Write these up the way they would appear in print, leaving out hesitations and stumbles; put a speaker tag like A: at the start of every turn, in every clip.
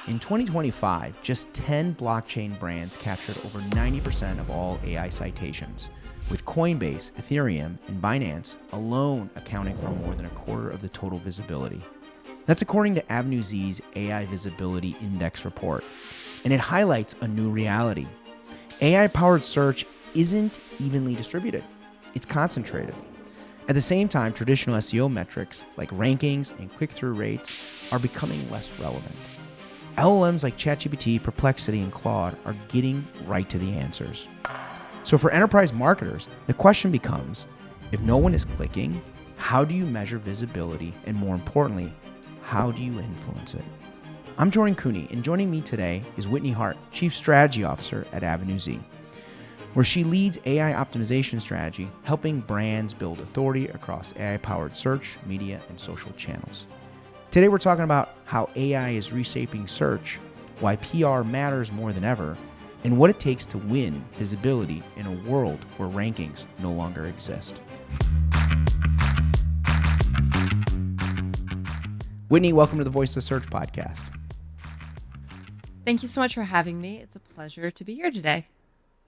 A: In 2025, just 10 blockchain brands captured over 90% of all AI citations, with Coinbase, Ethereum, and Binance alone accounting for more than a quarter of the total visibility. That's according to Avenue Z's AI Visibility Index report, and it highlights a new reality. AI-powered search isn't evenly distributed. It's concentrated. At the same time, traditional SEO metrics like rankings and click-through rates are becoming less relevant. LLMs like ChatGPT, Perplexity, and Claude are getting right to the answers. So for enterprise marketers, the question becomes, if no one is clicking, how do you measure visibility? And more importantly, how do you influence it? I'm Jordan Koene, and joining me today is Whitney Hart, Chief Strategy Officer at Avenue Z, where she leads AI optimization strategy, helping brands build authority across AI-powered search, media, and social channels. Today, we're talking about how AI is reshaping search, why PR matters more than ever, and what it takes to win visibility in a world where rankings no longer exist. Whitney, welcome to the Voice of Search podcast.
B: Thank you so much for having me. It's a pleasure to be here today.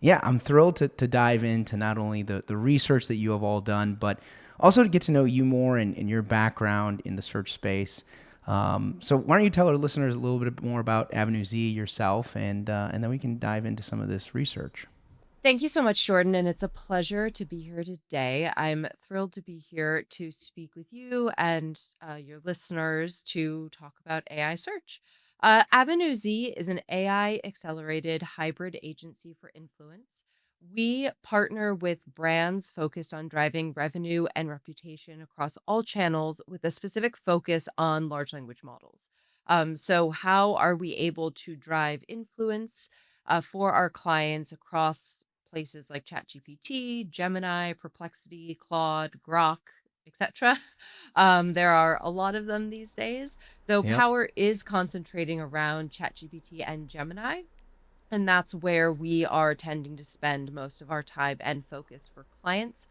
A: Yeah, I'm thrilled to dive into not only the research that you have all done, but also to get to know you more and your background in the search space. So why don't you tell our listeners a little bit more about Avenue Z yourself, and then we can dive into some of this research.
B: Thank you so much, Jordan, and it's a pleasure to be here today. I'm thrilled to be here to speak with you and your listeners to talk about AI search. Avenue Z is an AI accelerated hybrid agency for influence. We partner with brands focused on driving revenue and reputation across all channels with a specific focus on large language models. So, how are we able to drive influence for our clients across places like ChatGPT, Gemini, Perplexity, Claude, Grok, etc.? There are a lot of them these days, though
A: Yep.
B: power is concentrating around ChatGPT and Gemini. And that's where we are tending to spend most of our time and focus for clients,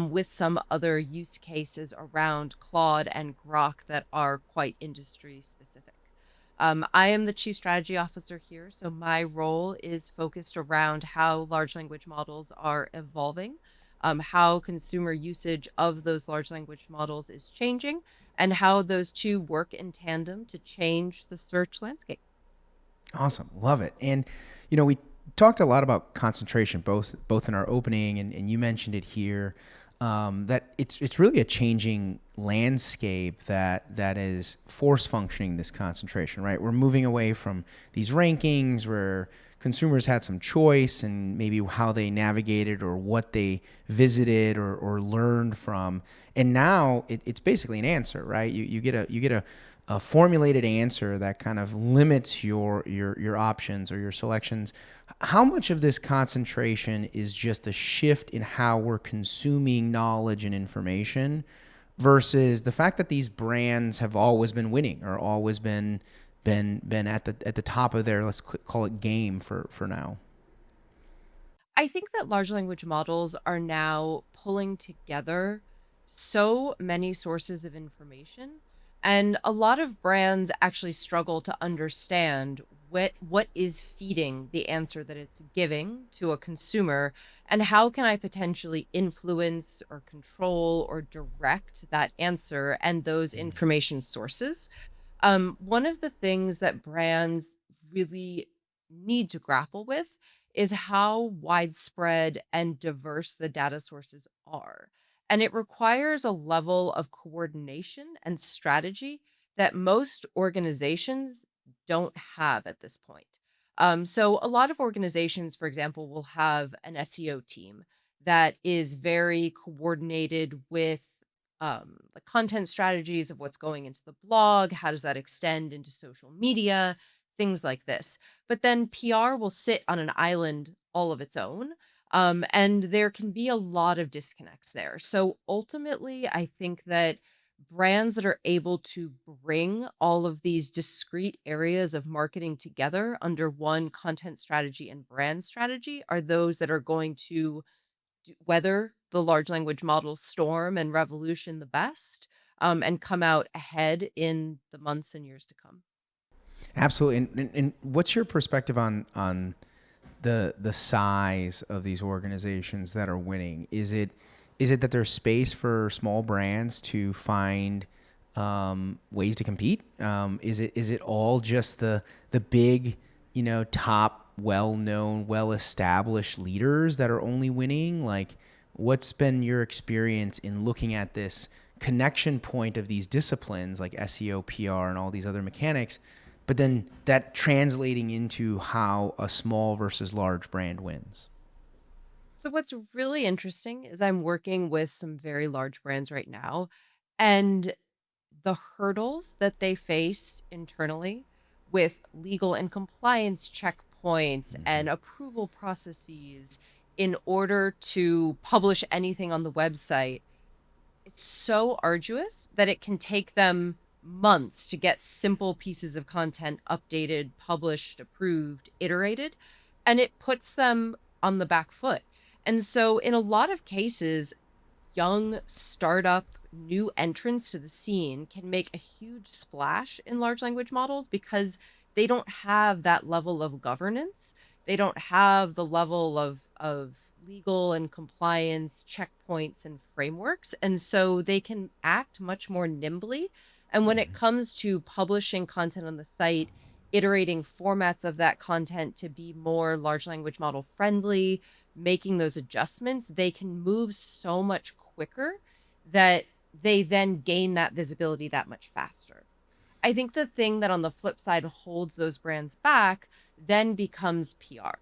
B: with some other use cases around Claude and Grok that are quite industry specific. I am the chief strategy officer here, so my role is focused around how large language models are evolving, how consumer usage of those large language models is changing, and how those two work in tandem to change the search landscape.
A: Awesome. Love it. And, we talked a lot about concentration, both in our opening, and you mentioned it here, that it's really a changing landscape that is force functioning this concentration, right? We're moving away from these rankings where consumers had some choice and maybe how they navigated or what they visited or learned from. And now it's basically an answer, right? You get a formulated answer that kind of limits your options or your selections. How much of this concentration is just a shift in how we're consuming knowledge and information versus the fact that these brands have always been winning or always been at the top of their, let's call it, game for now?
B: I think that large language models are now pulling together so many sources of information, and a lot of brands actually struggle to understand what is feeding the answer that it's giving to a consumer, and how can I potentially influence or control or direct that answer and those information sources. One of the things that brands really need to grapple with is how widespread and diverse the data sources are. And it requires a level of coordination and strategy that most organizations don't have at this point. So, a lot of organizations, for example, will have an SEO team that is very coordinated with the content strategies of what's going into the blog, how does that extend into social media, things like this. But then PR will sit on an island all of its own. And there can be a lot of disconnects there. So ultimately, I think that brands that are able to bring all of these discrete areas of marketing together under one content strategy and brand strategy are those that are going to weather the large language model storm and revolution the best, and come out ahead in the months and years to come.
A: Absolutely. And what's your perspective on the size of these organizations that are winning? Is it that there's space for small brands to find ways to compete? Is it all just the big, top, well-known, well-established leaders that are only winning? Like, what's been your experience in looking at this connection point of these disciplines like SEO, PR, and all these other mechanics, but then that translating into how a small versus large brand wins?
B: So what's really interesting is I'm working with some very large brands right now, and the hurdles that they face internally with legal and compliance checkpoints
A: Mm-hmm.
B: and approval processes in order to publish anything on the website, it's so arduous that it can take them months to get simple pieces of content updated, published, approved, iterated, and it puts them on the back foot. And so, in a lot of cases, young startup new entrants to the scene can make a huge splash in large language models because they don't have that level of governance. They don't have the level of legal and compliance checkpoints and frameworks, and so they can act much more nimbly. And when it comes to publishing content on the site, iterating formats of that content to be more large language model friendly, making those adjustments, they can move so much quicker that they then gain that visibility that much faster. I think the thing that on the flip side holds those brands back then becomes PR.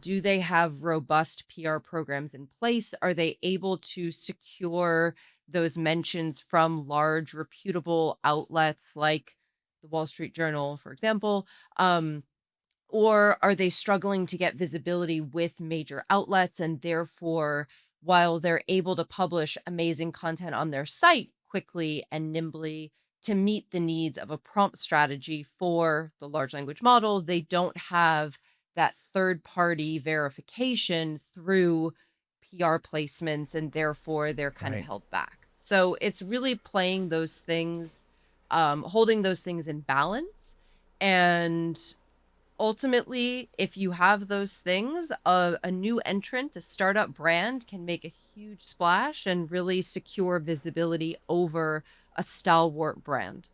B: Do they have robust PR programs in place? Are they able to secure those mentions from large, reputable outlets like the Wall Street Journal, for example? Or are they struggling to get visibility with major outlets and therefore, while they're able to publish amazing content on their site quickly and nimbly to meet the needs of a prompt strategy for the large language model, they don't have that third party verification through PR placements and therefore they're kind of
A: Right.
B: held back. So it's really playing those things, holding those things in balance. And ultimately, if you have those things, a new entrant, a startup brand can make a huge splash and really secure visibility over a stalwart brand.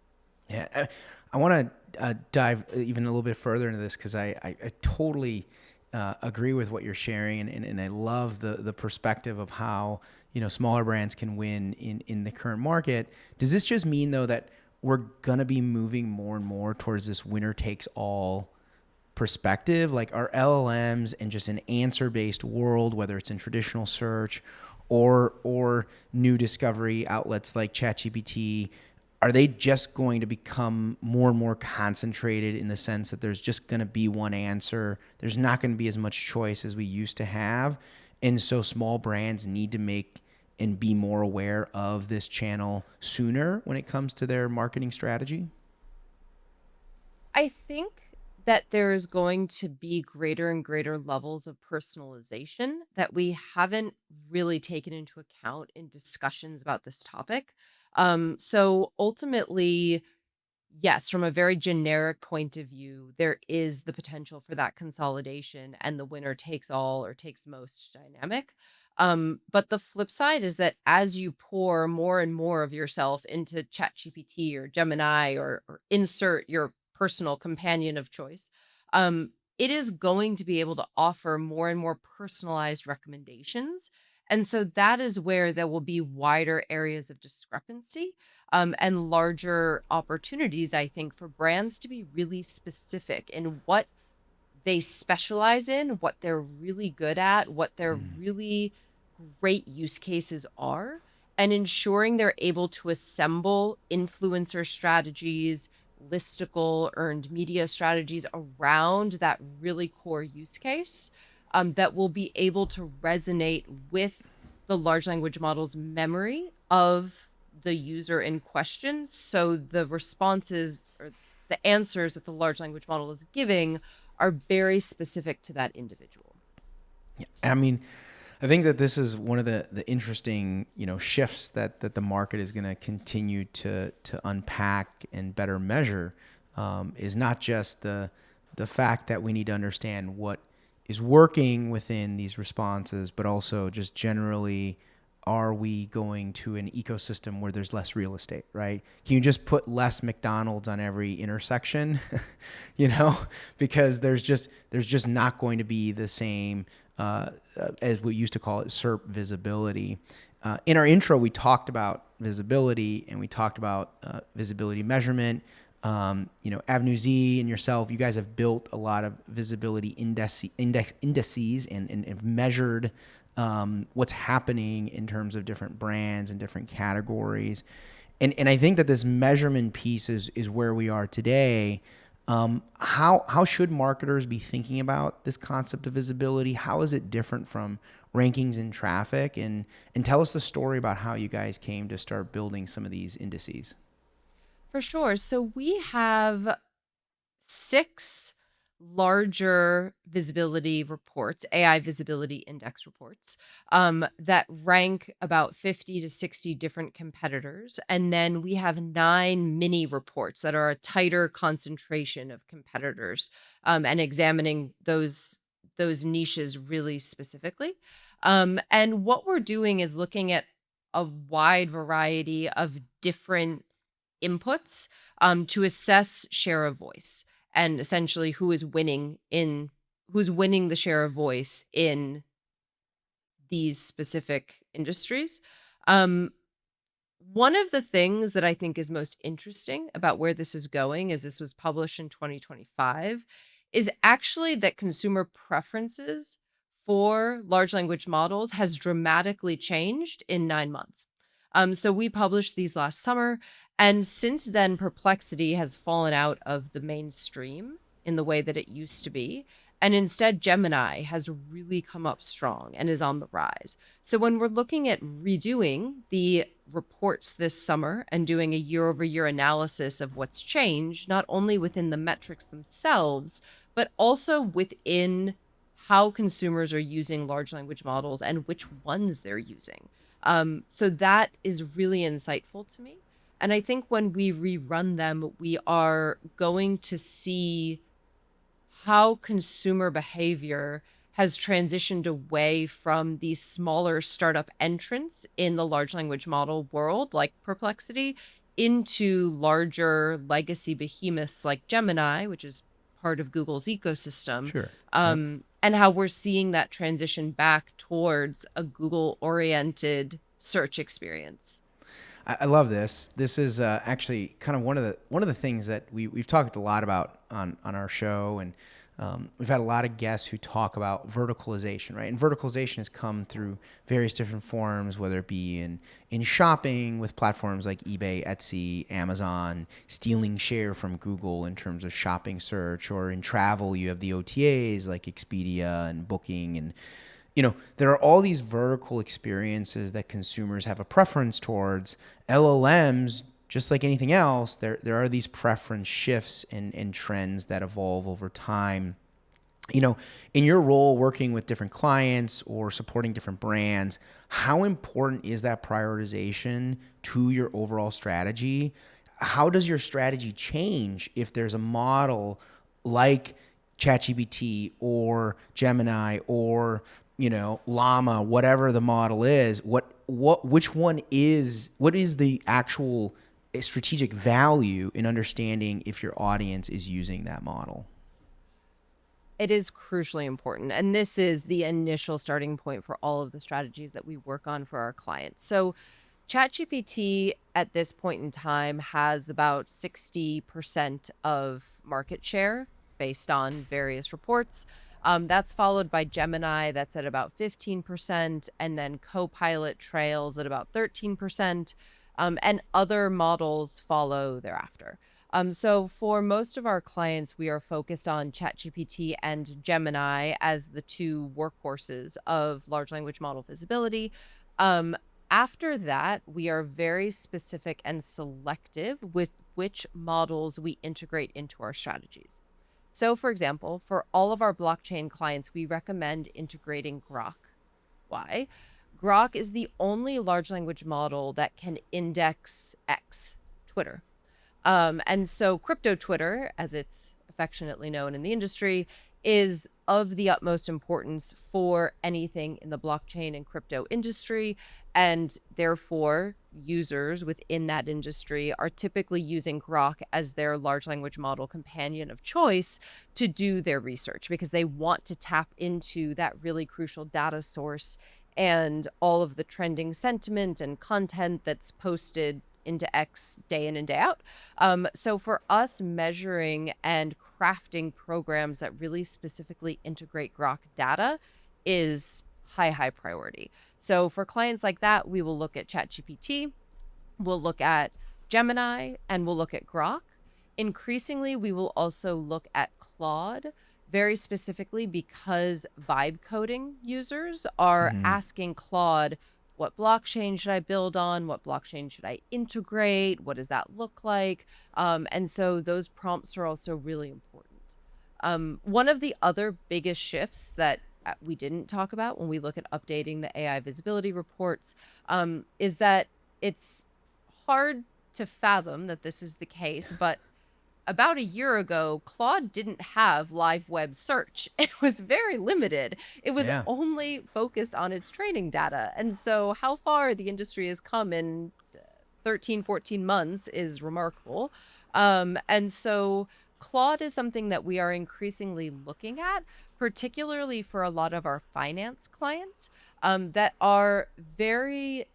A: Yeah, I want to dive even a little bit further into this because I totally agree with what you're sharing, and I love the perspective of how smaller brands can win in the current market. Does this just mean though that we're gonna be moving more and more towards this winner takes all perspective? Like, our LLMs and just an answer based world, whether it's in traditional search or new discovery outlets like ChatGPT, are they just going to become more and more concentrated in the sense that there's just going to be one answer? There's not going to be as much choice as we used to have. And so small brands need to make and be more aware of this channel sooner when it comes to their marketing strategy.
B: I think that there is going to be greater and greater levels of personalization that we haven't really taken into account in discussions about this topic. So ultimately, yes, from a very generic point of view, there is the potential for that consolidation and the winner takes all or takes most dynamic. But the flip side is that as you pour more and more of yourself into ChatGPT or Gemini or insert your personal companion of choice, it is going to be able to offer more and more personalized recommendations. And so that is where there will be wider areas of discrepancy and larger opportunities, I think, for brands to be really specific in what they specialize in, what they're really good at, what their really great use cases are, and ensuring they're able to assemble influencer strategies, listicle, earned media strategies around that really core use case that will be able to resonate with the large language model's memory of the user in question. So the responses or the answers that the large language model is giving are very specific to that individual.
A: I mean, I think that this is one of the interesting shifts that the market is going to continue to unpack and better measure. is not just the fact that we need to understand what is working within these responses, but also just generally, are we going to an ecosystem where there's less real estate, right? Can you just put less McDonald's on every intersection, you know, because there's just not going to be the same as we used to call it SERP visibility. In our intro, we talked about visibility and we talked about visibility measurement. Avenue Z and yourself, you guys have built a lot of visibility indices and have measured what's happening in terms of different brands and different categories. And I think that this measurement piece is where we are today. How should marketers be thinking about this concept of visibility? How is it different from rankings and traffic? And tell us the story about how you guys came to start building some of these indices.
B: For sure. So we have 6 larger visibility reports, AI visibility index reports, that rank about 50 to 60 different competitors. And then we have 9 mini reports that are a tighter concentration of competitors, and examining those niches really specifically. And what we're doing is looking at a wide variety of different inputs, to assess share of voice and essentially who's winning the share of voice in these specific industries. Um, One of the things that I think is most interesting about where this is going, as this was published in 2025, is actually that consumer preferences for large language models has dramatically changed in 9 months. So we published these last summer, and since then, Perplexity has fallen out of the mainstream in the way that it used to be. And instead, Gemini has really come up strong and is on the rise. So when we're looking at redoing the reports this summer and doing a year over year analysis of what's changed, not only within the metrics themselves, but also within how consumers are using large language models and which ones they're using. So that is really insightful to me. And I think when we rerun them, we are going to see how consumer behavior has transitioned away from these smaller startup entrants in the large language model world, like Perplexity, into larger legacy behemoths like Gemini, which is part of Google's ecosystem,
A: Sure. Yep.
B: and how we're seeing that transition back towards a Google oriented search experience.
A: I love this. This is actually kind of one of the things that we've talked a lot about on our show, and we've had a lot of guests who talk about verticalization, right? And verticalization has come through various different forms, whether it be in shopping with platforms like eBay, Etsy, Amazon, stealing share from Google in terms of shopping search, or in travel, you have the OTAs like Expedia and Booking, and there are all these vertical experiences that consumers have a preference towards. LLMs, just like anything else, there are these preference shifts and trends that evolve over time. In your role working with different clients or supporting different brands, how important is that prioritization to your overall strategy? How does your strategy change if there's a model like ChatGPT or Gemini or Llama, whatever the model is? Which one is, what is the actual strategic value in understanding if your audience is using that model?
B: It is crucially important. And this is the initial starting point for all of the strategies that we work on for our clients. So, ChatGPT at this point in time has about 60% of market share based on various reports. That's followed by Gemini, that's at about 15%, and then Copilot trails at about 13%, and other models follow thereafter. So for most of our clients, we are focused on ChatGPT and Gemini as the two workhorses of large language model visibility. After that, we are very specific and selective with which models we integrate into our strategies. So, for example, for all of our blockchain clients, we recommend integrating Grok. Why? Grok is the only large language model that can index X, Twitter. And so crypto Twitter, as it's affectionately known in the industry, is of the utmost importance for anything in the blockchain and crypto industry. And therefore, users within that industry are typically using Grok as their large language model companion of choice to do their research because they want to tap into that really crucial data source and all of the trending sentiment and content that's posted into X day in and day out. So for us, measuring and crafting programs that really specifically integrate Grok data is high priority. So for clients like that, we will look at ChatGPT, we'll look at Gemini, and we'll look at Grok. Increasingly, we will also look at Claude, very specifically because vibe coding users are
A: Hmm.
B: asking Claude, what blockchain should I build on? What blockchain should I integrate? What does that look like? And so those prompts are also really important. One of the other biggest shifts that we didn't talk about when we look at updating the AI visibility reports is that it's hard to fathom that this is the case, but about a year ago, Claude didn't have live web search. It was very limited. It was
A: Yeah.
B: only focused on its training data. And so, how far the industry has come in 13, 14 months is remarkable. And so, Claude is something that we are increasingly looking at, particularly for a lot of our finance clients that are very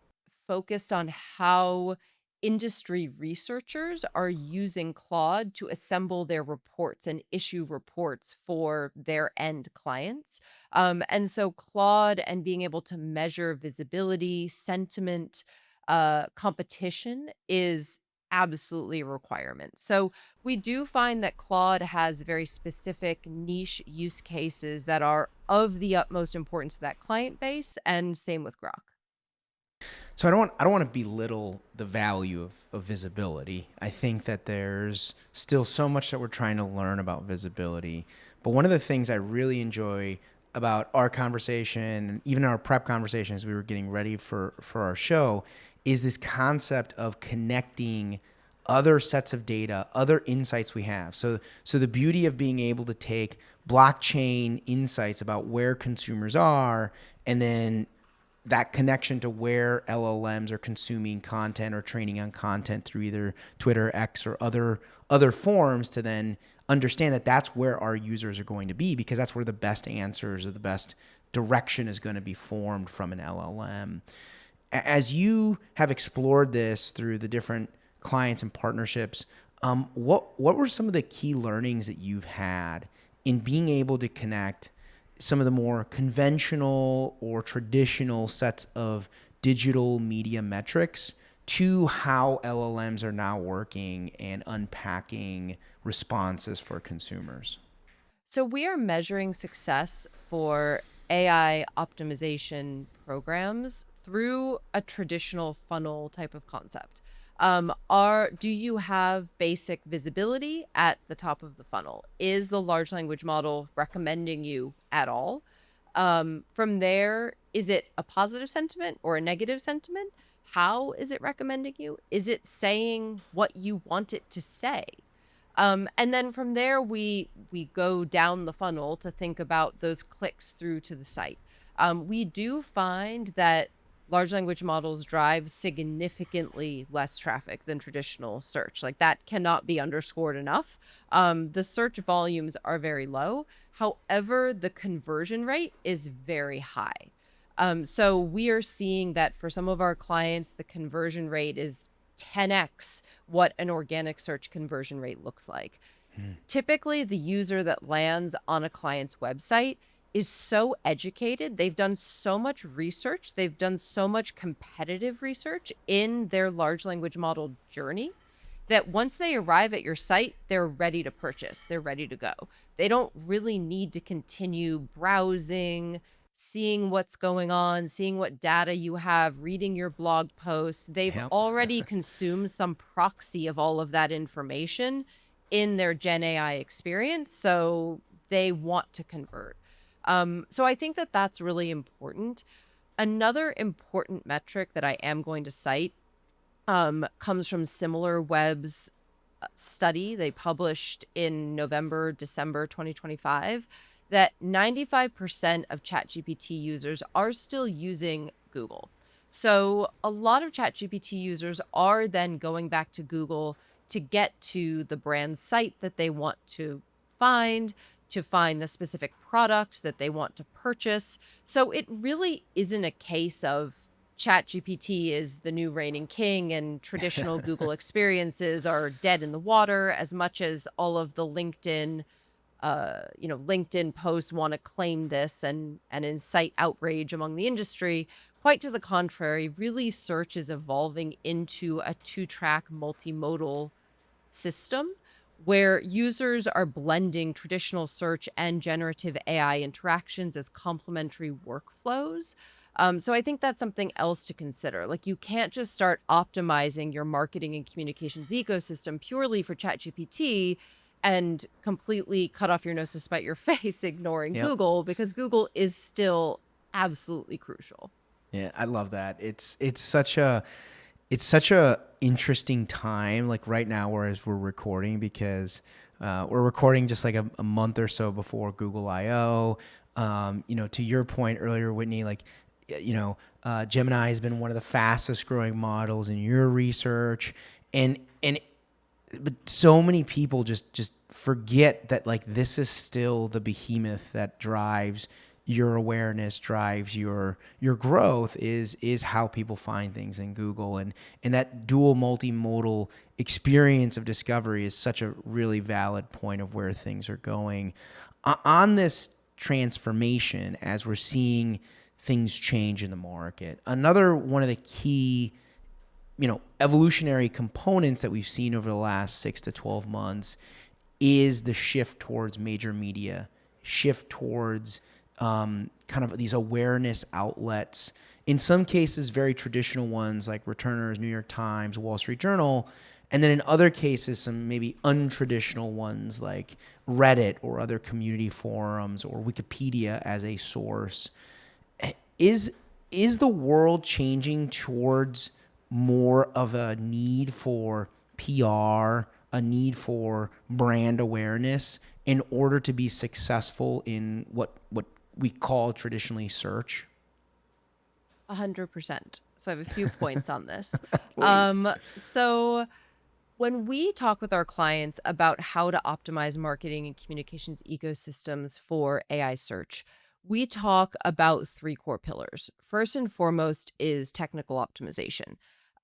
B: focused on how industry researchers are using Claude to assemble their reports and issue reports for their end clients. And so, Claude and being able to measure visibility, sentiment, competition is absolutely a requirement. So, we do find that Claude has very specific niche use cases that are of the utmost importance to that client base, and same with Grok.
A: So I don't want to belittle the value of visibility. I think that there's still so much that we're trying to learn about visibility. But one of the things I really enjoy about our conversation, even our prep conversation as we were getting ready for our show, is this concept of connecting other sets of data, other insights we have. So the beauty of being able to take blockchain insights about where consumers are and then that connection to where LLMs are consuming content or training on content through either Twitter, X, or other forms to then understand that that's where our users are going to be because that's where the best answers or the best direction is going to be formed from an LLM. As you have explored this through the different clients and partnerships, what were some of the key learnings that you've had in being able to connect some of the more conventional or traditional sets of digital media metrics to how LLMs are now working and unpacking responses for consumers?
B: So we are measuring success for AI optimization programs through a traditional funnel type of concept. Do you have basic visibility at the top of the funnel? Is the large language model recommending you at all? From there, is it a positive sentiment or a negative sentiment? How is it recommending you? Is it saying what you want it to say? And then from there, we go down the funnel to think about those clicks through to the site. We do find that large language models drive significantly less traffic than traditional search. Like that cannot be underscored enough. The search volumes are very low. However, the conversion rate is very high. So we are seeing that for some of our clients, the conversion rate is 10x what an organic search conversion rate looks like. Typically, the user that lands on a client's website is so educated. They've done so much research, they've done so much competitive research in their large language model journey that once they arrive at your site, they're ready to purchase, they're ready to go. They don't really need to continue browsing, seeing what's going on, seeing what data you have, reading your blog posts. They've
A: Yep.
B: already consumed some proxy of all of that information in their Gen AI experience. So they want to convert. So I think that that's really important. Another important metric that I am going to cite comes from Similar Web's study they published in November, December 2025 that 95% of ChatGPT users are still using Google. So a lot of ChatGPT users are then going back to Google to get to the brand site that they want find, to find the specific product that they want to purchase. So it really isn't a case of ChatGPT is the new reigning king and traditional Google experiences are dead in the water as much as all of the LinkedIn posts want to claim this and incite outrage among the industry. Quite to the contrary, really search is evolving into a two-track multimodal system where users are blending traditional search and generative AI interactions as complementary workflows. So I think that's something else to consider. Like you can't just start optimizing your marketing and communications ecosystem purely for ChatGPT and completely cut off your nose to spite your face, ignoring
A: Yep.
B: Google, because Google is still absolutely crucial.
A: Yeah, I love that. It's such a interesting time, like right now, whereas we're recording, because we're recording just like a month or so before Google I/O. To your point earlier, Whitney, like Gemini has been one of the fastest growing models in your research, and but so many people just forget that, like, this is still the behemoth that drives your awareness, drives your growth, is how people find things in Google. And that dual multimodal experience of discovery is such a really valid point of where things are going on this transformation as we're seeing things change in the market. Another one of the key evolutionary components that we've seen over the last 6 to 12 months is the shift towards major media, shift towards kind of these awareness outlets. In some cases, very traditional ones like returners, New York Times, Wall Street Journal. And then in other cases, some maybe untraditional ones like Reddit or other community forums or Wikipedia as a source. Is is the world changing towards more of a need for PR, a need for brand awareness in order to be successful in what we call traditionally search?
B: 100%. So I have a few points on this.
A: Please.
B: So when we talk with our clients about how to optimize marketing and communications ecosystems for AI search, we talk about three core pillars. First and foremost is technical optimization.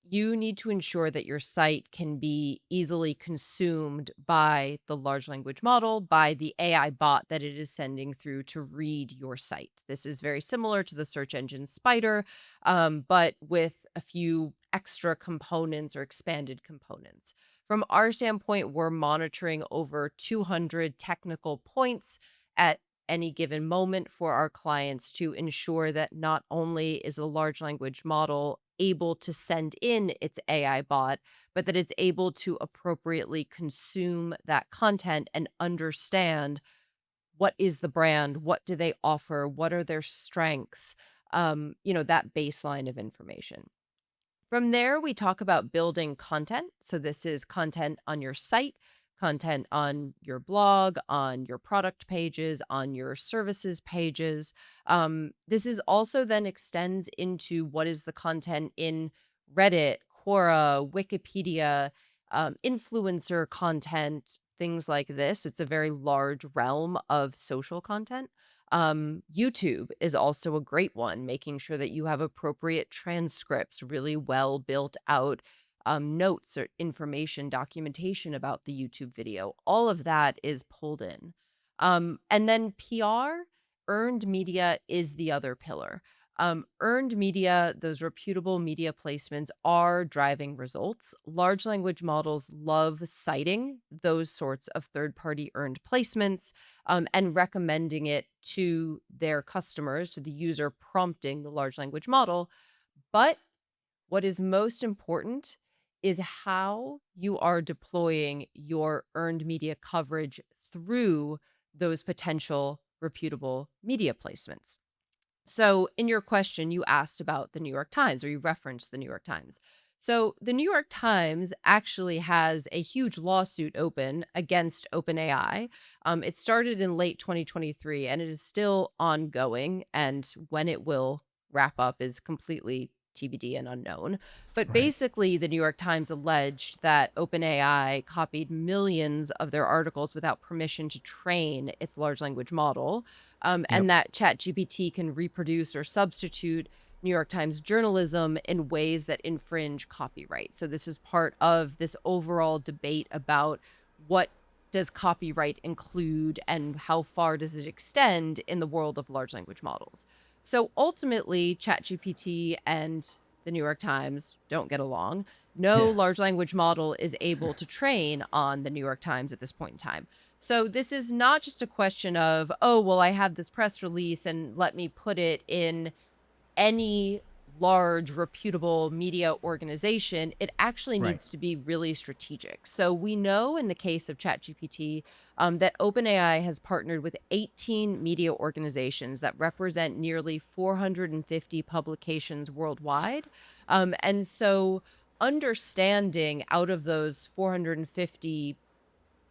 B: You need to ensure that your site can be easily consumed by the large language model, by the AI bot that it is sending through to read your site. This is very similar to the search engine Spider, but with a few extra components or expanded components. From our standpoint, we're monitoring over 200 technical points at any given moment for our clients to ensure that not only is a large language model able to send in its AI bot, but that it's able to appropriately consume that content and understand what is the brand, what do they offer, what are their strengths, that baseline of information. From there, we talk about building content. So, this is content on your site, content on your blog, on your product pages, on your services pages. This is also then extends into what is the content in Reddit, Quora, Wikipedia, influencer content, things like this. It's a very large realm of social content. YouTube is also a great one, making sure that you have appropriate transcripts, really well built out notes or information, documentation about the YouTube video. All of that is pulled in. And then PR, earned media is the other pillar. Earned media, those reputable media placements are driving results. Large language models love citing those sorts of third party earned placements and recommending it to their customers, to the user prompting the large language model. But what is most important is how you are deploying your earned media coverage through those potential reputable media placements. So, in your question, you asked about the New York Times or you referenced the New York Times. So, the New York Times actually has a huge lawsuit open against OpenAI. It started in late 2023 and it is still ongoing. And when it will wrap up is completely TBD and unknown. But
A: Right.
B: basically, the New York Times alleged that OpenAI copied millions of their articles without permission to train its large language model,
A: Yep.
B: and that ChatGPT can reproduce or substitute New York Times journalism in ways that infringe copyright. So this is part of this overall debate about what does copyright include and how far does it extend in the world of large language models. So ultimately, ChatGPT and the New York Times don't get along. No
A: Yeah.
B: large language model is able to train on the New York Times at this point in time. So this is not just a question of, oh, well, I have this press release and let me put it in any large reputable media organization. It actually
A: Right.
B: needs to be really strategic. So we know in the case of ChatGPT that OpenAI has partnered with 18 media organizations that represent nearly 450 publications worldwide. And so understanding out of those 450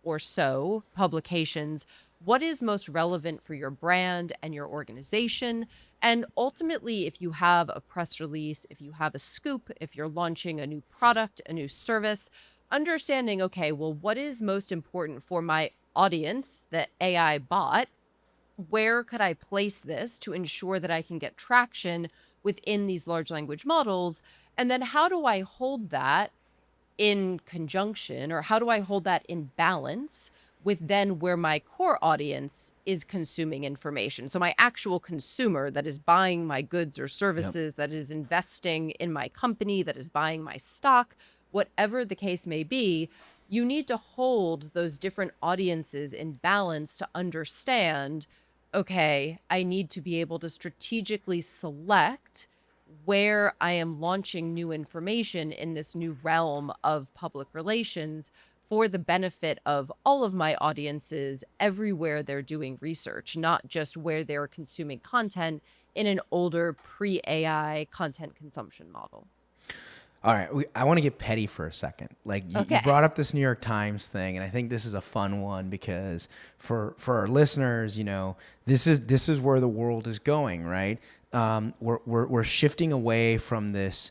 B: or so publications, what is most relevant for your brand and your organization. And ultimately, if you have a press release, if you have a scoop, if you're launching a new product, a new service, understanding, okay, well, what is most important for my audience that AI bot? Where could I place this to ensure that I can get traction within these large language models? And then how do I hold that in conjunction, or how do I hold that in balance with then where my core audience is consuming information? So my actual consumer that is buying my goods or
A: Yep.
B: services, that is investing in my company, that is buying my stock, whatever the case may be, you need to hold those different audiences in balance to understand, okay, I need to be able to strategically select where I am launching new information in this new realm of public relations for the benefit of all of my audiences everywhere they're doing research, not just where they're consuming content in an older pre AI content consumption model.
A: All right, I want to get petty for a second. Like you
B: Okay.
A: brought up this New York Times thing, and I think this is a fun one because for our listeners, this is where the world is going, right? We're shifting away from this.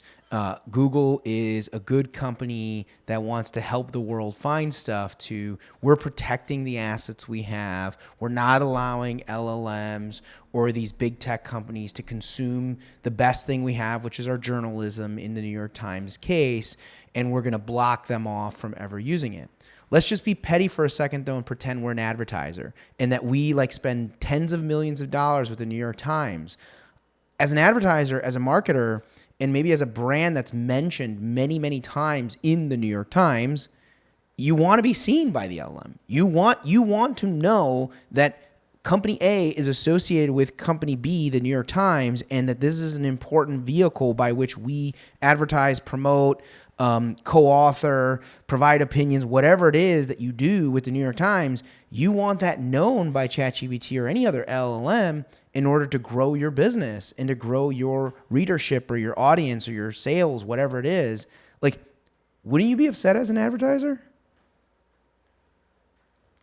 A: Google is a good company that wants to help the world find stuff. To we're protecting the assets we have. We're not allowing LLMs or these big tech companies to consume the best thing we have, which is our journalism in the New York Times case, and we're going to block them off from ever using it. Let's just be petty for a second, though, and pretend we're an advertiser and that we spend tens of millions of dollars with the New York Times. As an advertiser, as a marketer, and maybe as a brand that's mentioned many, many times in the New York Times, you want to be seen by the LLM. You want to know that company A is associated with company B, the New York Times, and that this is an important vehicle by which we advertise, promote, co-author, provide opinions, whatever it is that you do with the New York Times. You want that known by ChatGPT or any other LLM in order to grow your business and to grow your readership or your audience or your sales, whatever it is. Wouldn't you be upset as an advertiser?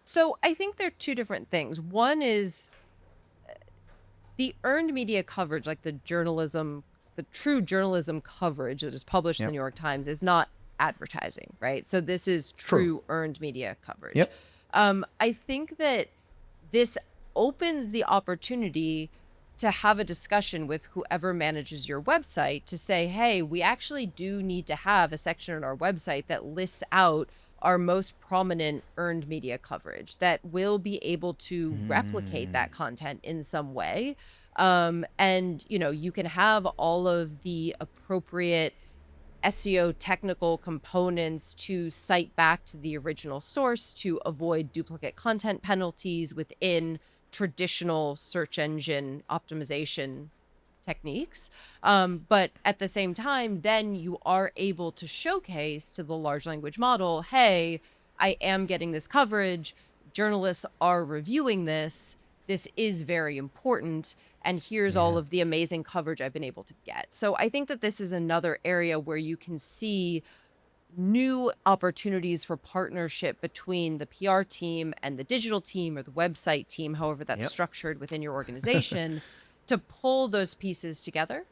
B: So I think they're two different things. One is the earned media coverage, like the journalism, the true journalism coverage that is published in the
A: Yep.
B: New York Times is not advertising, right? So this is
A: True.
B: true earned media coverage.
A: Yep.
B: I think that this opens the opportunity to have a discussion with whoever manages your website to say, hey, we actually do need to have a section on our website that lists out our most prominent earned media coverage that will be able to replicate that content in some way. And you can have all of the appropriate SEO technical components to cite back to the original source to avoid duplicate content penalties within traditional search engine optimization techniques. But at the same time, then you are able to showcase to the large language model, hey, I am getting this coverage. Journalists are reviewing this. this is very important, and here's all
A: Yeah.
B: of the amazing coverage I've been able to get. So I think that this is another area where you can see new opportunities for partnership between the PR team and the digital team or the website team, however that's
A: Yep.
B: structured within your organization, to pull those pieces together.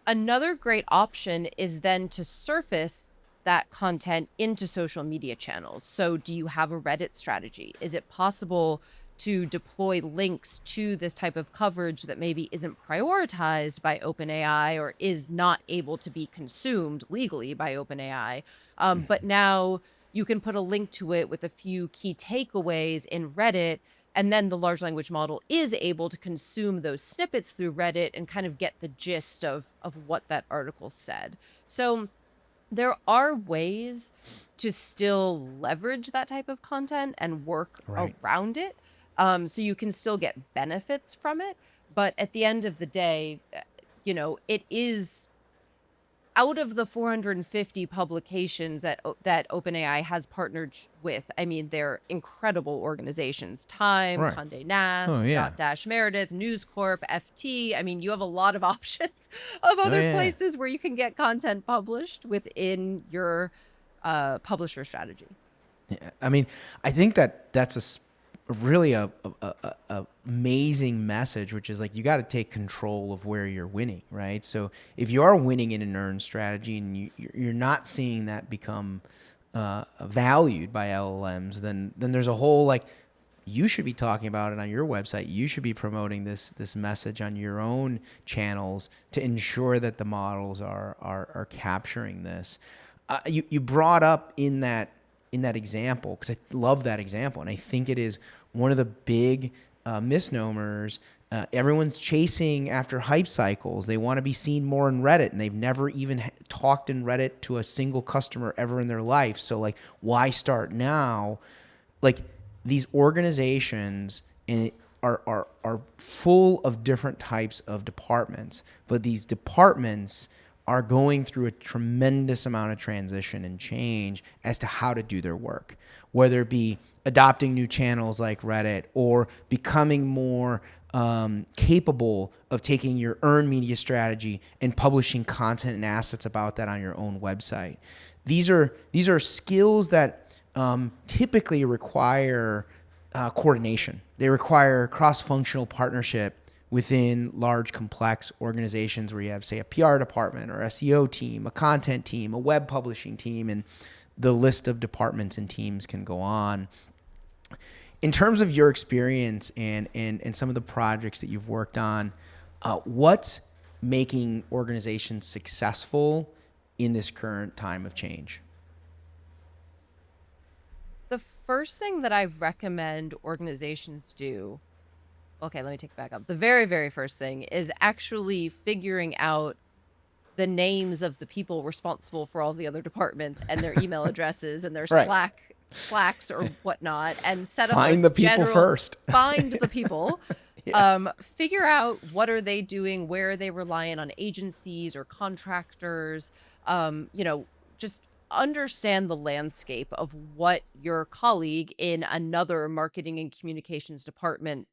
B: Another great option is then to surface that content into social media channels. So, do you have a Reddit strategy? Is it possible to deploy links to this type of coverage that maybe isn't prioritized by OpenAI or is not able to be consumed legally by OpenAI? But now you can put a link to it with a few key takeaways in Reddit, and then the large language model is able to consume those snippets through Reddit and kind of get the gist of what that article said. So there are ways to still leverage that type of content and work
A: Right.
B: around it. So you can still get benefits from it. But at the end of the day, it is out of the 450 publications that OpenAI has partnered with. I mean, they're incredible organizations: Time,
A: Right.
B: Condé
A: Oh
B: Nast,
A: yeah.
B: Scott Dash Meredith, News Corp, FT. I mean, you have a lot of options of
A: Oh
B: other
A: yeah.
B: places where you can get content published within your publisher strategy.
A: Yeah, I mean, I think that that's really a amazing message, which is like you got to take control of where you're winning, right? So if you are winning in an earned strategy and you're not seeing that become valued by LLMs, then there's a whole like you should be talking about it on your website. You should be promoting this message on your own channels to ensure that the models are capturing this. You brought up in that example, because I love that example, and I think it is one of the big misnomers. Everyone's chasing after hype cycles. They want to be seen more in Reddit, and they've never even talked in Reddit to a single customer ever in their life. So, like, why start now? Like, these organizations are full of different types of departments, but these departments are going through a tremendous amount of transition and change as to how to do their work, whether it be adopting new channels like Reddit or becoming more capable of taking your earned media strategy and publishing content and assets about that on your own website. These are skills that typically require coordination. They require cross-functional partnership within large, complex organizations where you have, say, a PR department or SEO team, a content team, a web publishing team, and the list of departments and teams can go on. In terms of your experience and some of the projects that you've worked on, what's making organizations successful in this current time of change?
B: The first thing that I recommend organizations do, okay, let me take it back up. The very, very first thing is actually figuring out the names of the people responsible for all the other departments and their email addresses and their
A: Right.
B: Slacks or whatnot, and set up a
A: Find the people
B: general
A: first.
B: find the people.
A: Yeah.
B: Figure out what are they doing, where are they relying on agencies or contractors, just understand the landscape of what your colleague in another marketing and communications department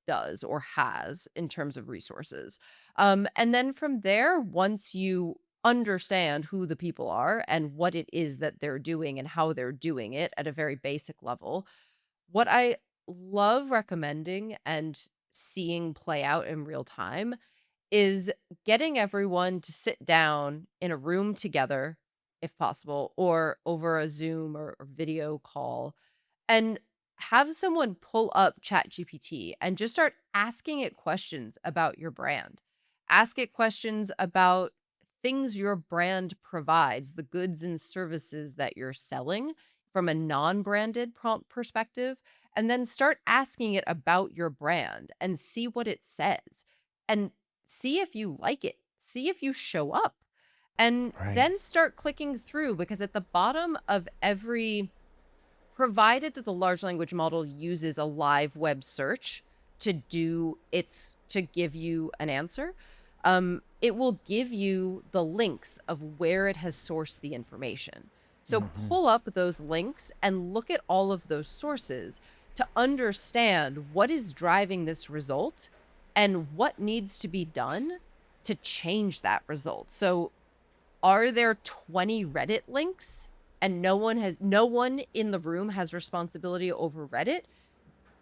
B: does or has in terms of resources. And then from there, once you understand who the people are and what it is that they're doing and how they're doing it at a very basic level, what I love recommending and seeing play out in real time is getting everyone to sit down in a room together, if possible, or over a Zoom or video call, and have someone pull up ChatGPT and just start asking it questions about your brand. Ask it questions about things your brand provides, the goods and services that you're selling from a non-branded prompt perspective, and then start asking it about your brand and see what it says and see if you like it. See if you show up. And
A: Right.
B: then start clicking through, because at the bottom of every, provided that the large language model uses a live web search to give you an answer, it will give you the links of where it has sourced the information. So pull up those links and look at all of those sources to understand what is driving this result and what needs to be done to change that result. So, are there 20 Reddit links and no one in the room has responsibility over Reddit?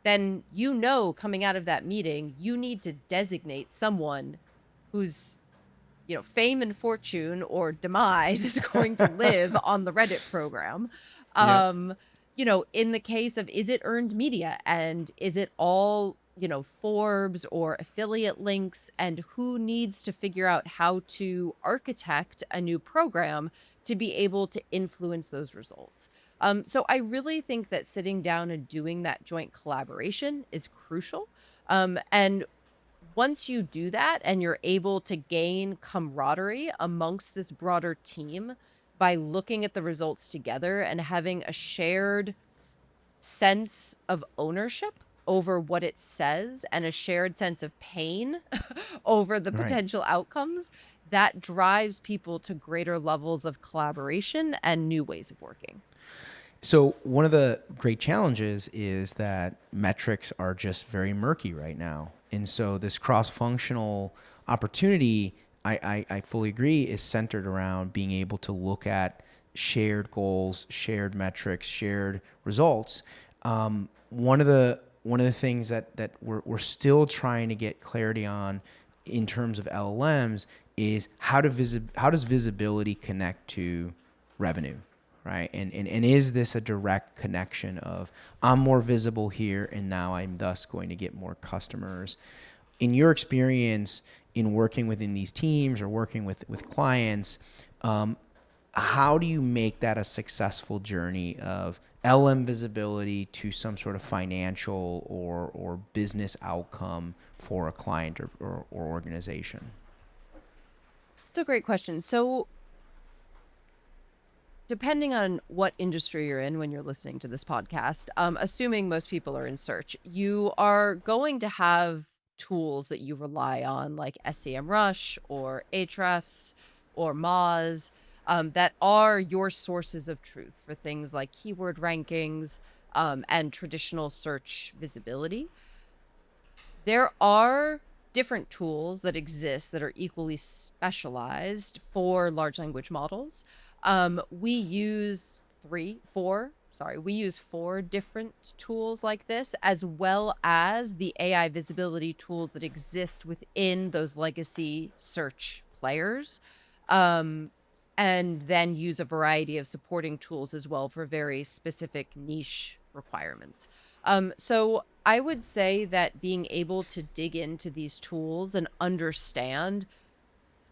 B: Then coming out of that meeting, you need to designate someone whose fame and fortune or demise is going to live on the Reddit program.
A: Yep.
B: Um, in the case of, is it earned media and is it all, Forbes or affiliate links, and who needs to figure out how to architect a new program to be able to influence those results. So I really think that sitting down and doing that joint collaboration is crucial. And once you do that and you're able to gain camaraderie amongst this broader team by looking at the results together and having a shared sense of ownership over what it says and a shared sense of pain over the
A: Right.
B: potential outcomes, that drives people to greater levels of collaboration and new ways of working.
A: So one of the great challenges is that metrics are just very murky right now. And so this cross-functional opportunity, I fully agree, is centered around being able to look at shared goals, shared metrics, shared results. One of the things that we're still trying to get clarity on in terms of LLMs is how does visibility connect to revenue, right? And is this a direct connection of I'm more visible here and now I'm thus going to get more customers? In your experience in working within these teams or working with clients, how do you make that a successful journey of LM visibility to some sort of financial or business outcome for a client or organization?
B: It's a great question. So, depending on what industry you're in when you're listening to this podcast, assuming most people are in search, you are going to have tools that you rely on, like SEMrush or Ahrefs or Moz, that are your sources of truth for things like keyword rankings, and traditional search visibility. There are different tools that exist that are equally specialized for large language models. We use we use four different tools like this, as well as the AI visibility tools that exist within those legacy search players. Um, and then use a variety of supporting tools as well for very specific niche requirements. So I would say that being able to dig into these tools and understand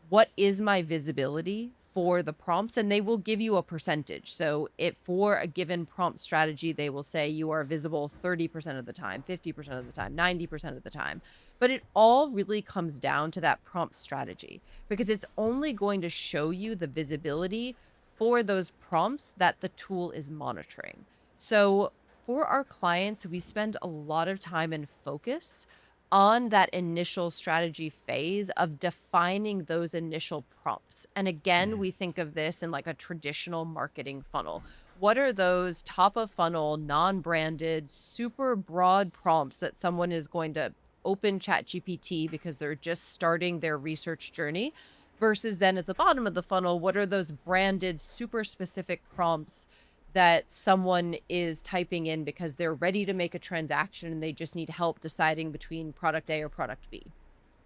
B: what is my visibility for the prompts, and they will give you a percentage. So if for a given prompt strategy, they will say you are visible 30% of the time, 50% of the time, 90% of the time. But it all really comes down to that prompt strategy, because it's only going to show you the visibility for those prompts that the tool is monitoring. So for our clients, we spend a lot of time and focus on that initial strategy phase of defining those initial prompts. And again, we think of this in like a traditional marketing funnel. What are those top of funnel, non-branded, super broad prompts that someone is going to open ChatGPT because they're just starting their research journey? Versus then at the bottom of the funnel, what are those branded, super specific prompts that someone is typing in because they're ready to make a transaction and they just need help deciding between product A or product B?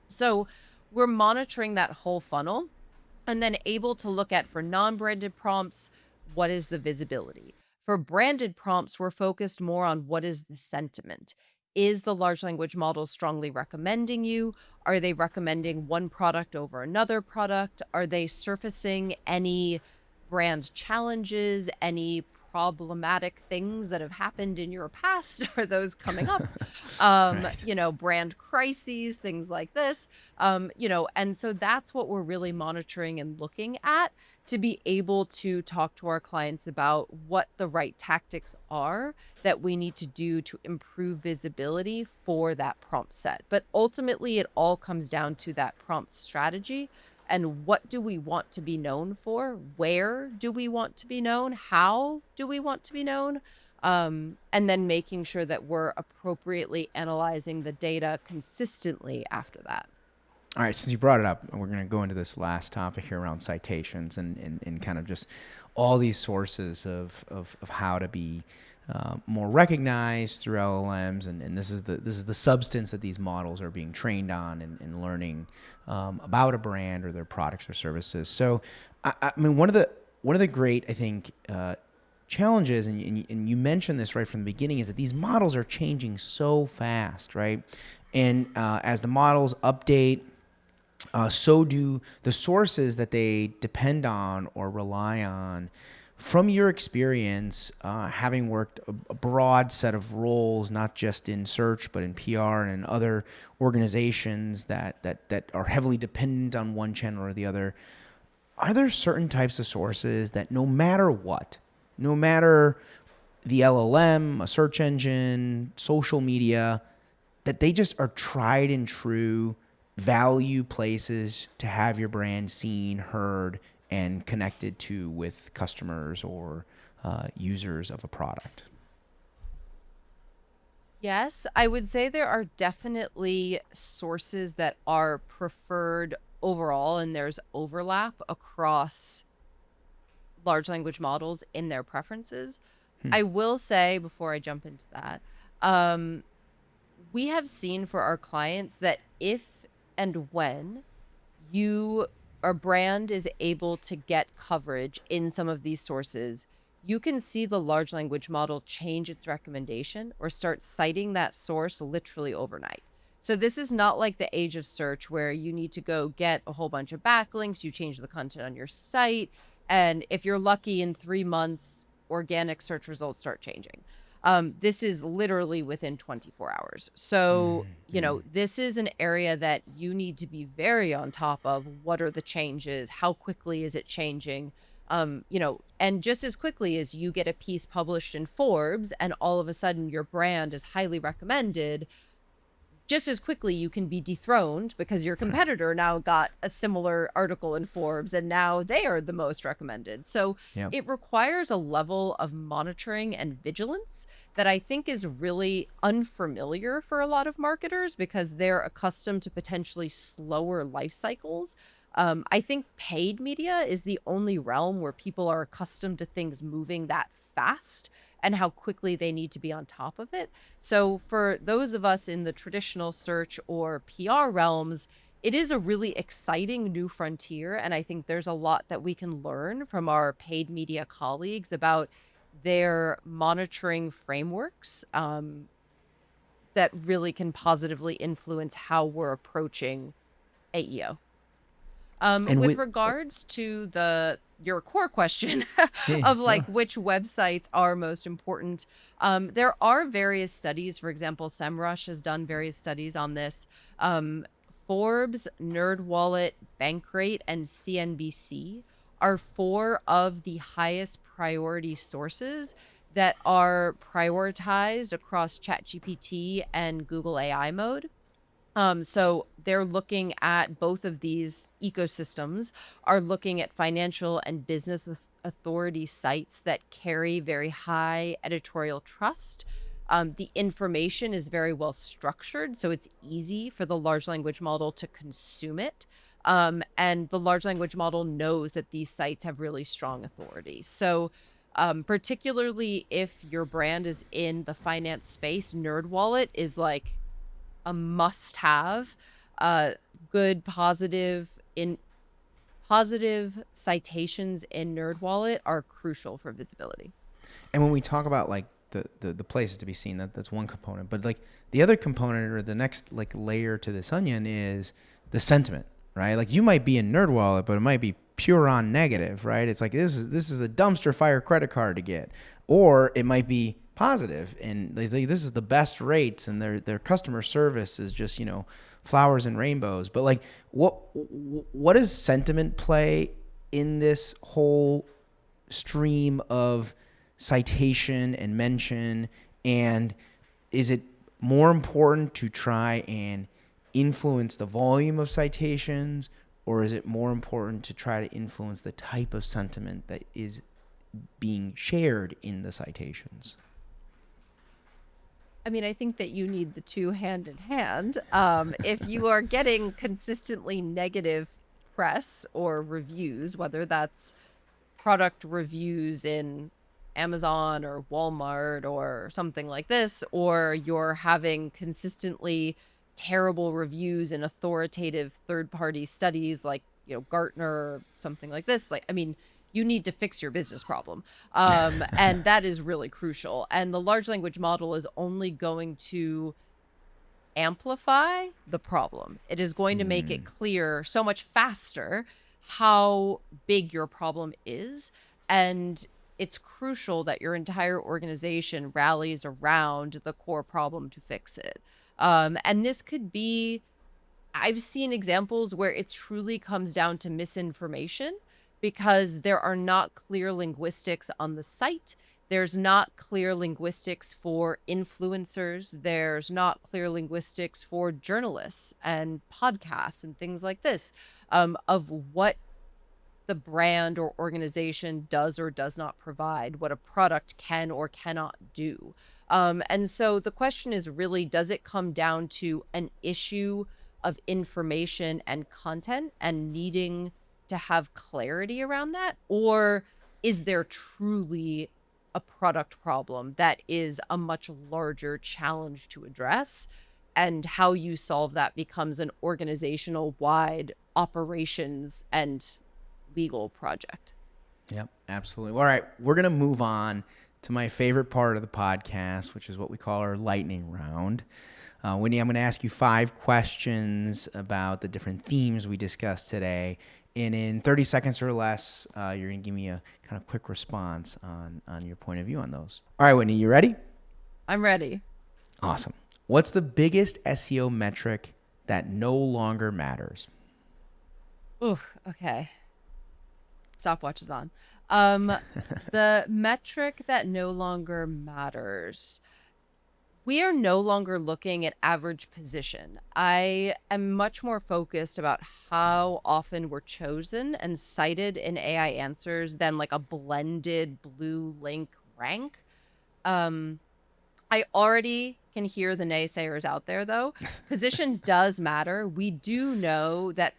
B: So we're monitoring that whole funnel and then able to look at, for non-branded prompts, what is the visibility? For branded prompts, we're focused more on what is the sentiment. Is the large language model strongly recommending you? Are they recommending one product over another product? Are they surfacing any brand challenges, any problematic things that have happened in your past? Are those coming up?
A: Right.
B: Brand crises, things like this. And so that's what we're really monitoring and looking at to be able to talk to our clients about what the right tactics are that we need to do to improve visibility for that prompt set. But ultimately, it all comes down to that prompt strategy and what do we want to be known for? Where do we want to be known? How do we want to be known? and then making sure that we're appropriately analyzing the data consistently after that.
A: All right, since you brought it up, we're going to go into this last topic here around citations and kind of just all these sources of how to be more recognized through LLMs, and this is the substance that these models are being trained on and learning about a brand or their products or services. So, I mean, one of the great, I think, challenges, and you mentioned this right from the beginning, is that these models are changing so fast, right? And as the models update, so do the sources that they depend on or rely on. From your experience, having worked a broad set of roles, not just in search, but in PR and in other organizations that are heavily dependent on one channel or the other, are there certain types of sources that no matter what, no matter the LLM, a search engine, social media, that they just are tried and true value places to have your brand seen, heard, and connected to with customers or users of a product?
B: Yes, I would say there are definitely sources that are preferred overall, and there's overlap across large language models in their preferences. I will say before I jump into that, um, we have seen for our clients that if and when you or brand is able to get coverage in some of these sources, you can see the large language model change its recommendation or start citing that source literally overnight. So this is not like the age of search where you need to go get a whole bunch of backlinks, you change the content on your site, and if you're lucky in 3 months, organic search results start changing. This is literally within 24 hours. So, this is an area that you need to be very on top of. What are the changes? How quickly is it changing? And just as quickly as you get a piece published in Forbes and all of a sudden your brand is highly recommended, just as quickly you can be dethroned because your competitor now got a similar article in Forbes and now they are the most recommended. So
A: Yep.
B: it requires a level of monitoring and vigilance that I think is really unfamiliar for a lot of marketers because they're accustomed to potentially slower life cycles. I think paid media is the only realm where people are accustomed to things moving that fast and how quickly they need to be on top of it. So for those of us in the traditional search or PR realms, it is a really exciting new frontier. And I think there's a lot that we can learn from our paid media colleagues about their monitoring frameworks that really can positively influence how we're approaching AEO.
A: And
B: With
A: with
B: regards to your core question
A: yeah,
B: of
A: no.
B: like which websites are most important, there are various studies. For example, SEMrush has done various studies on this. Forbes, NerdWallet, Bankrate, and CNBC are four of the highest priority sources that are prioritized across ChatGPT and Google AI mode. So they're looking at both of these ecosystems, are looking at financial and business authority sites that carry very high editorial trust. The information is very well structured, so it's easy for the large language model to consume it. And the large language model knows that these sites have really strong authority. So, particularly if your brand is in the finance space, NerdWallet is like a must-have. Good positive citations in NerdWallet are crucial for visibility.
A: And when we talk about like the places to be seen, that's one component. But like the other component or the next like layer to this onion is the sentiment, right? Like you might be in NerdWallet, but it might be pure on negative, right? It's like this is a dumpster fire credit card to get, or it might be positive and they say this is the best rates and their customer service is just flowers and rainbows. But like what does sentiment play in this whole stream of citation and mention, and is it more important to try and influence the volume of citations, or is it more important to try to influence the type of sentiment that is being shared in the citations?
B: I mean, I think that you need the two hand in hand. If you are getting consistently negative press or reviews, whether that's product reviews in Amazon or Walmart or something like this, or you're having consistently terrible reviews in authoritative third-party studies like, Gartner or something like this, like, I mean, you need to fix your business problem. And that is really crucial. And the large language model is only going to amplify the problem. It is going to make it clear so much faster how big your problem is. And it's crucial that your entire organization rallies around the core problem to fix it. And this could be, I've seen examples where it truly comes down to misinformation because there are not clear linguistics on the site. There's not clear linguistics for influencers. There's not clear linguistics for journalists and podcasts and things like this, of what the brand or organization does or does not provide, what a product can or cannot do. And so the question is really, does it come down to an issue of information and content and needing to have clarity around that? Or is there truly a product problem that is a much larger challenge to address? And how you solve that becomes an organizational wide operations and legal project.
A: Yep, absolutely. All right, we're going to move on to my favorite part of the podcast, which is what we call our lightning round. Whitney, I'm going to ask you 5 questions about the different themes we discussed today. And in 30 seconds or less, you're going to give me a kind of quick response on your point of view on those. All right, Whitney, you ready?
B: I'm ready.
A: Awesome. What's the biggest SEO metric that no longer matters?
B: Ooh, okay. Stopwatch is on. The metric that no longer matters. We are no longer looking at average position. I am much more focused about how often we're chosen and cited in AI answers than like a blended blue link rank. I already can hear the naysayers out there, though. Position does matter. We do know that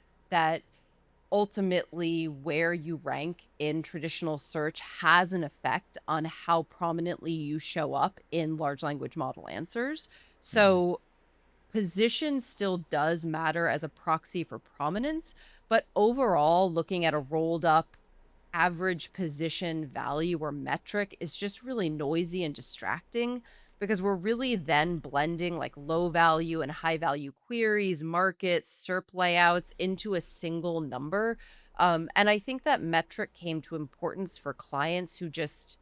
B: ultimately where you rank in traditional search has an effect on how prominently you show up in large language model answers. So position still does matter as a proxy for prominence, but overall, looking at a rolled up average position value or metric is just really noisy and distracting because we're really then blending like low value and high value queries, markets, SERP layouts into a single number. And I think that metric came to importance for clients who just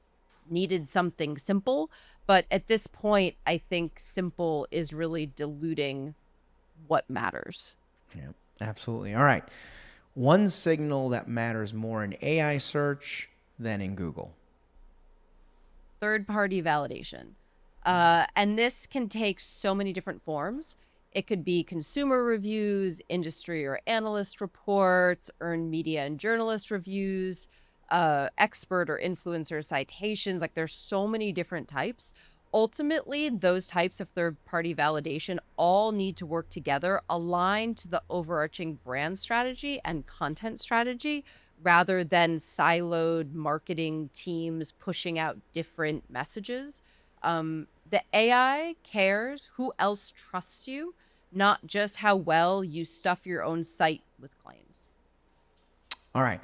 B: needed something simple. But at this point, I think simple is really diluting what matters.
A: Yeah, absolutely. All right. One signal that matters more in AI search than in Google.
B: Third-party validation. And this can take so many different forms. It could be consumer reviews, industry or analyst reports, earned media and journalist reviews, expert or influencer citations. Like there's so many different types. Ultimately, those types of third-party validation all need to work together, align to the overarching brand strategy and content strategy, rather than siloed marketing teams pushing out different messages. The AI cares who else trusts you, not just how well you stuff your own site with claims.
A: All right.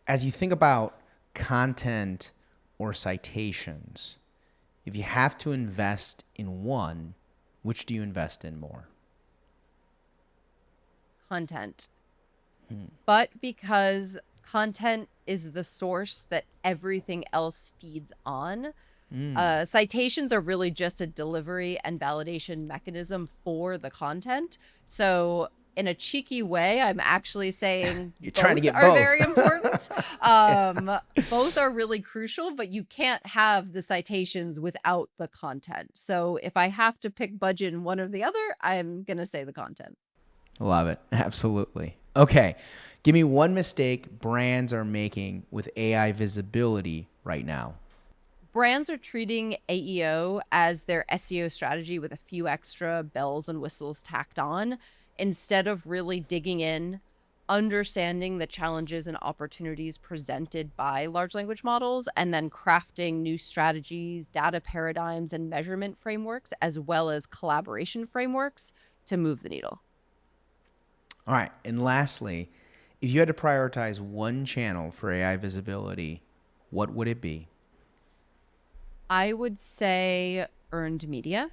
A: As you think about content or citations, if you have to invest in one, which do you invest in more?
B: Content. But because content is the source that everything else feeds on, citations are really just a delivery and validation mechanism for the content. So in a cheeky way, I'm actually saying
A: You're trying to get
B: are
A: both.
B: very important. Both are really crucial, but you can't have the citations without the content. So if I have to pick budget in one or the other, I'm going to say the content.
A: Love it. Absolutely. Okay. Give me one mistake brands are making with AI visibility right now.
B: Brands are treating AEO as their SEO strategy with a few extra bells and whistles tacked on instead of really digging in, understanding the challenges and opportunities presented by large language models, and then crafting new strategies, data paradigms, and measurement frameworks, as well as collaboration frameworks to move the needle.
A: All right. And lastly, if you had to prioritize one channel for AI visibility, what would it be?
B: I would say earned media,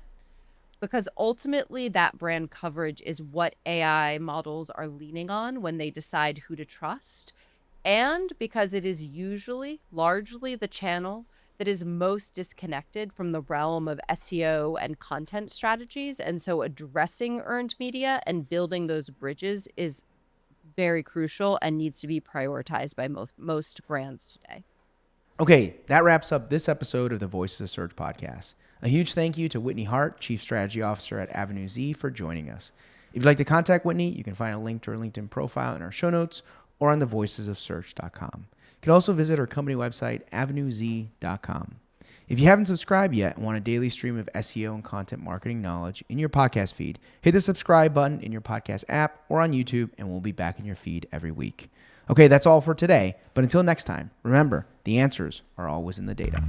B: because ultimately that brand coverage is what AI models are leaning on when they decide who to trust. And because it is usually largely the channel that is most disconnected from the realm of SEO and content strategies. And so addressing earned media and building those bridges is very crucial and needs to be prioritized by most brands today.
A: Okay, that wraps up this episode of the Voices of Search podcast. A huge thank you to Whitney Hart, Chief Strategy Officer at Avenue Z, for joining us. If you'd like to contact Whitney, you can find a link to her LinkedIn profile in our show notes or on thevoicesofsearch.com. You can also visit her company website, avenuez.com. If you haven't subscribed yet and want a daily stream of SEO and content marketing knowledge in your podcast feed, hit the subscribe button in your podcast app or on YouTube, and we'll be back in your feed every week. Okay, that's all for today. But until next time, remember, the answers are always in the data.